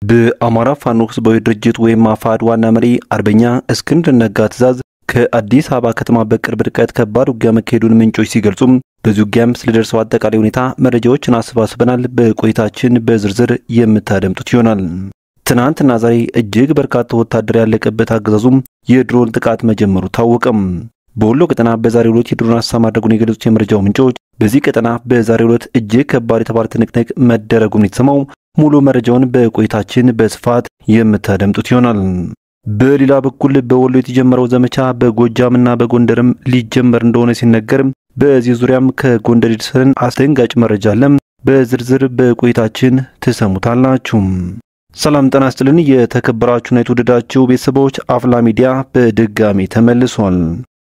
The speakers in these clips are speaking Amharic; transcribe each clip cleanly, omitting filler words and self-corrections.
በአማራ ፋኖ ህዝባዊ ድርጅት ወይም አፋድ ዋና መሪ አርበኛ እስክንድር ነጋ ትዕዛዝ ከአዲስ አበባ ከተማ በቅርብ ርቀት ከባድ ውጊያ መካሄዱን ምንጮች ሲገልጹ በዚህ ውጊያም ስለደረሰው አጠቃላይ ሁኔታ መረጃዎችን አሰባስበናል። በቆይታችን በዝርዝር የምታደምጡት ይሆናል። ትናንትና ዛሬ እጅግ በርካታ ወታደር ያለቀበት አገዛዙም የድሮን ጥቃት መጀመሩ ታወቀም። በወሎ ቀጠና በዛሬው ዕለት የድሮን አሰሳ ማድረጉን የገለጹት የመረጃው ምንጮች በዚህ ቀጠና በዛሬው ዕለት እጅግ ከባድ የተባለ ትንቅንቅ መደረጉን የተሰማው ሙሉ መረጃውን በቆይታችን በስፋት የምታደምጡት ይሆናል። በሌላ በኩል በወሎ የተጀመረው ዘመቻ በጎጃምና በጎንደርም ሊጀመር እንደሆነ ሲነገር በዚህ ዙሪያም ከጎንደር የተሰረን አስደንጋጭ መረጃ አለ። በዝርዝር በቆይታችን ተሰሙታላችሁ። ሰላም ጤና ይስጥልን። የተከበራችሁና የተወደዳችሁ ቤተሰቦች አፍላ ሚዲያ በድጋሚ ተመልሷል።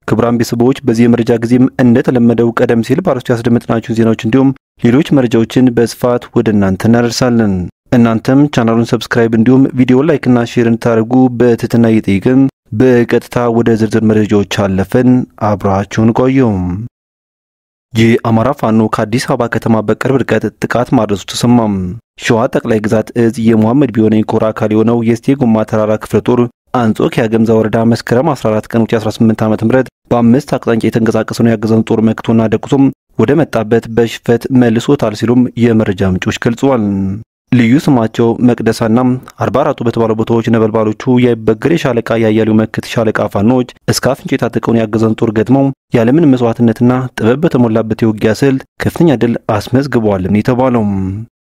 ክቡራን ቤተሰቦች በዚህ መረጃ ጊዜም እንደተለመደው ቀደም ሲል ባርስቱ ያስደመጥናችሁ ዜናዎች እንዲሁም ሌሎች መረጃዎችን በስፋት ወደ እናንተ እናደርሳለን። እናንተም ቻናሉን ሰብስክራይብ እንዲሁም ቪዲዮ ላይክ እና ሼር እንድታደርጉ በትህትና እየጠየቅን በቀጥታ ወደ ዝርዝር መረጃዎች አለፈን። አብራችሁን ቆዩ። የአማራ ፋኖ ከአዲስ አበባ ከተማ በቅርብ ርቀት ጥቃት ማድረሱ ተሰማም። ሸዋ ጠቅላይ ግዛት እዝ የሙሐመድ ቢሆነኝ ኮር አካል የሆነው የስቴጎማ ተራራ ክፍለ ጦር አንጾኪያ ገምዛ ወረዳ መስከረም 14 ቀን 2018 ዓ.ም በአምስት አቅጣጫ የተንቀሳቀሰውን ያገዘውን ጦር መክቶና ደቁሶም ወደ መጣበት በሽፈት መልሶታል ሲሉም የመረጃ ምንጮች ገልጸዋል። ልዩ ስማቸው መቅደሳና 44ቱ በተባሉ ቦታዎች ነበልባሎቹ የበገሬ ሻለቃ ያያሌው መክት ሻለቃ ፋኖች እስከ አፍንጫ የታጠቀውን ያገዘውን ጦር ገጥመው ያለምን መስዋዕትነትና ጥበብ በተሞላበት የውጊያ ስልት ከፍተኛ ድል አስመዝግበዋል የተባለው።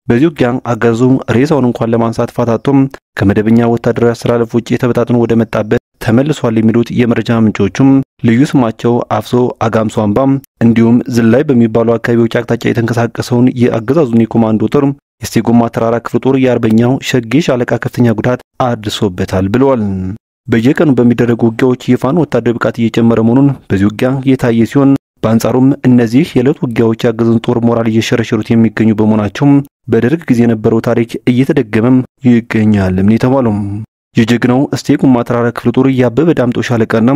በዚህ ውጊያ አገዙ ሬሳውን እንኳን ለማንሳት ፋታቶም ከመደበኛ ወታደራዊ አሰላለፍ ውጪ ተበታትኖ ወደ መጣበት ተመልሷል የሚሉት የመረጃ ምንጮቹም ልዩ ስማቸው አፍሶ አጋምሶ አምባም እንዲሁም ዝላይ በሚባሉ አካባቢዎች አቅጣጫ የተንቀሳቀሰውን የአገዛዙን የኮማንዶ ጦር የስቴጎማ ተራራ ክፍለ ጦር የአርበኛው ሸጌ ሻለቃ ከፍተኛ ጉዳት አድርሶበታል ብለዋል። በየቀኑ በሚደረጉ ውጊያዎች የፋኖ ወታደራዊ ብቃት እየጨመረ መሆኑን በዚህ ውጊያ የታየ ሲሆን በአንጻሩም እነዚህ የዕለት ውጊያዎች ያገዙን ጦር ሞራል እየሸረሸሩት የሚገኙ በመሆናቸው በደርግ ጊዜ የነበረው ታሪክ እየተደገመም ይገኛል የተባለው የጀግናው ስቴጎማ ተራራ ክፍለ ጦር ያበበ ዳምጦ ሻለቃና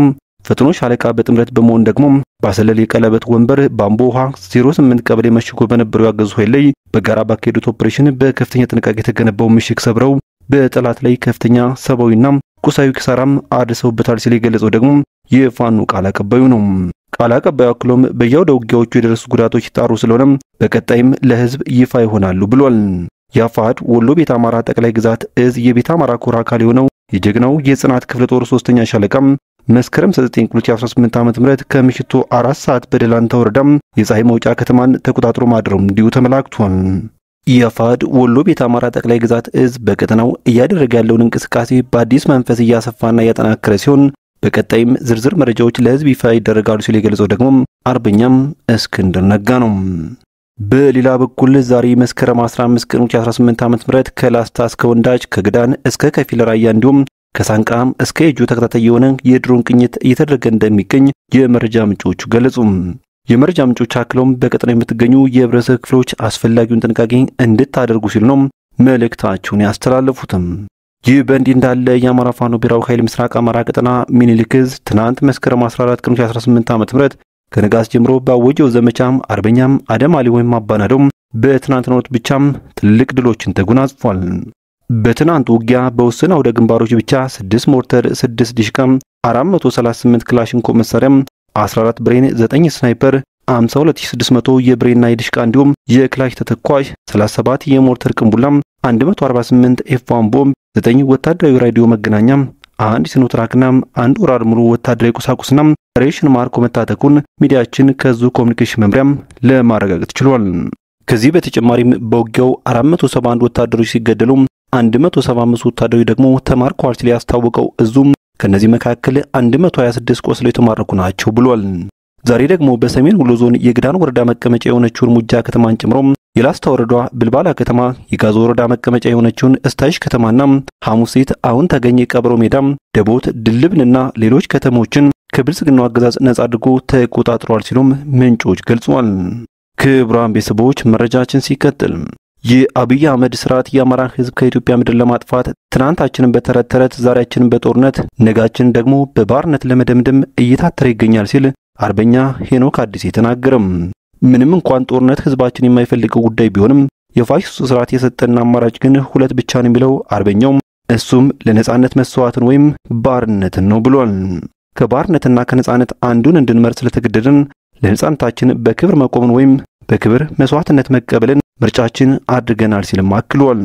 ፈጥኖ ሻለቃ በጥምረት በመሆን ደግሞ ባሰለል የቀለበት ወንበር ባምቦ ውሃ 08 ቀበሌ መሽጎ በነበረው ያገዙ ኃይል ላይ በጋራ ባካሄዱት ኦፕሬሽን በከፍተኛ ጥንቃቄ የተገነባው ምሽግ ሰብረው በጠላት ላይ ከፍተኛ ሰብአዊና ቁሳዊ ኪሳራም አድርሰውበታል ሲል የገለጸው ደግሞ የፋኖ ቃል አቀባዩ ነው። ቃል አቀባዩ አክሎም በያውደ ውጊያዎቹ የደረሱ ጉዳቶች ይጣሩ ስለሆነ በቀጣይም ለህዝብ ይፋ ይሆናሉ ብሏል። የአፋድ ወሎ ቤት አማራ ጠቅላይ ግዛት እዝ የቤት አማራ ኮር አካል የሆነው የጀግናው የጽናት ክፍለ ጦር 3ኛ ሻለቃ መስከረም 9 2018 ዓ.ም ከምሽቱ 4 ሰዓት በደላንታ ወረዳ የፀሐይ መውጫ ከተማን ተቆጣጥሮ ማድረው እንዲሁ ተመላክቷል። የአፋድ ወሎ ቤት አማራ ጠቅላይ ግዛት እዝ በቀጠናው እያደረገ ያለውን እንቅስቃሴ በአዲስ መንፈስ እያሰፋና እያጠናከረ ሲሆን በቀጣይም ዝርዝር መረጃዎች ለህዝብ ይፋ ይደረጋሉ ሲል የገለጸው ደግሞ አርበኛም እስክንድር ነጋ ነው። በሌላ በኩል ዛሬ መስከረም 15 ቀን 2018 ዓ.ም ከላስታ እስከ ወንዳጅ ከግዳን እስከ ከፊል ራያ እንዲሁም ከሳንቃም እስከ እጁ ተከታታይ የሆነ የድሮን ቅኝት እየተደረገ እንደሚገኝ የመረጃ ምንጮቹ ገለጹ። የመረጃ ምንጮች አክለውም በቀጠናው የምትገኙ የህብረተሰብ ክፍሎች አስፈላጊውን ጥንቃቄ እንድታደርጉ ሲሉ ነው መልእክታቸውን ያስተላለፉትም። ይህ በእንዲህ እንዳለ የአማራ ፋኖ ብሔራዊ ኃይል ምስራቅ አማራ ቀጠና ሚኒሊክ ዕዝ ትናንት መስከረም 14 ቀን 2018 ዓ.ም ከነጋስ ጀምሮ ባወጀው ዘመቻም አርበኛም አደም አሊ ወይም አባናዶም በትናንትናው ዕለት ብቻም ትልቅ ድሎችን ተጎናጽፏል። በትናንቱ ውጊያ በውስን አውደ ግንባሮች ብቻ 6 ሞርተር 6 ዲሽቃም 438 ክላሽንኮቭ መሳሪያም 14 ብሬን 9 ስናይፐር 52600 የብሬንና የዲሽቃ እንዲሁም የክላሽ ተተኳሽ 37 የሞርተር ቅንቡላም 148 ኤፍ1 ቦምብ 9 ወታደራዊ ራዲዮ መገናኛ 1 ሲኖትራክና 1 ወራር ሙሉ ወታደራዊ ቁሳቁስና ሬሽን ማርኮ መታጠቁን ሚዲያችን ከዙ ኮሙኒኬሽን መምሪያም ለማረጋገጥ ችሏል። ከዚህ በተጨማሪም በውጊያው 471 ወታደሮች ሲገደሉ 175 ወታደሮች ደግሞ ተማርከዋል ሲል ያስታወቀው እዙም ከነዚህ መካከል 126 ቆስለው የተማረኩ ናቸው ብሏል። ዛሬ ደግሞ በሰሜን ወሎ ዞን የግዳን ወረዳ መቀመጫ የሆነችውን ሙጃ ከተማን ጨምሮ የላስታ ወረዳ ብልባላ ከተማ የጋዞ ወረዳ መቀመጫ የሆነችውን እስታይሽ ከተማና ሐሙሲት አሁን ተገኘ ቀብሮ ሜዳም ደቦት ድልብንና ሌሎች ከተሞችን ከብልጽግናው አገዛዝ ነጻ አድርጎ ተቆጣጥሯል ሲሉም ምንጮች ገልጸዋል። ክቡራን ቤተሰቦች መረጃችን ሲቀጥል የአብይ አህመድ ስርዓት የአማራ ህዝብ ከኢትዮጵያ ምድር ለማጥፋት ትናንታችንን በተረት ተረት ዛሬያችንን በጦርነት ነጋችን ደግሞ በባርነት ለመደምደም እየታተረ ይገኛል ሲል አርበኛ ሄኖክ አዲስ የተናገረም። ምንም እንኳን ጦርነት ህዝባችን የማይፈልገው ጉዳይ ቢሆንም የፋሽስቱ ስርዓት የሰጠና አማራጭ ግን ሁለት ብቻ ነው የሚለው አርበኛው፣ እሱም ለነጻነት መስዋዕትን ወይም ባርነትን ነው ብሏል። ከባርነትና ከነጻነት አንዱን እንድንመርጥ ስለተገደድን ለነጻነታችን በክብር መቆምን ወይም በክብር መስዋዕትነት መቀበልን ምርጫችን አድርገናል ሲልም አክሏል።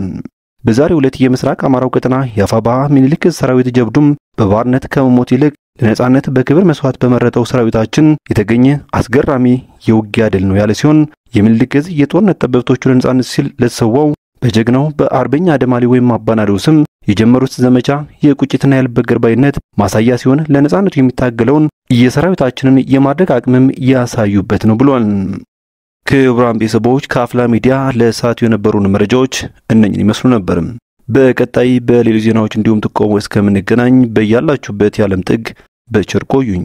በዛሬው ዕለት የምስራቅ አማራው ቀጠና የአፋባ ምኒልክ ሰራዊት ጀብዱም በባርነት ከመሞት ይልቅ ለነጻነት በክብር መስዋዕት በመረጠው ሰራዊታችን የተገኘ አስገራሚ የውጊያ ድል ነው ያለ ሲሆን የምኒልክ ዕዝ የጦርነት ጠበብቶቹ ለነጻነት ሲል ለተሰዋው በጀግናው በአርበኛ አደማሊ ወይም አባናደው ስም የጀመሩት ዘመቻ የቁጭትና ያልበገር ባይነት ማሳያ ሲሆን ለነጻነቱ የሚታገለውን የሰራዊታችንን የማድረግ አቅምም ያሳዩበት ነው ብሏል። ክቡራን ቤተሰቦች ከአፍላ ሚዲያ ለሰዓቱ የነበሩን መረጃዎች እነኝን ይመስሉ ነበር። በቀጣይ በሌሎች ዜናዎች እንዲሁም ጥቆማ እስከምንገናኝ በያላችሁበት የዓለም ጥግ በቸር ቆዩኝ።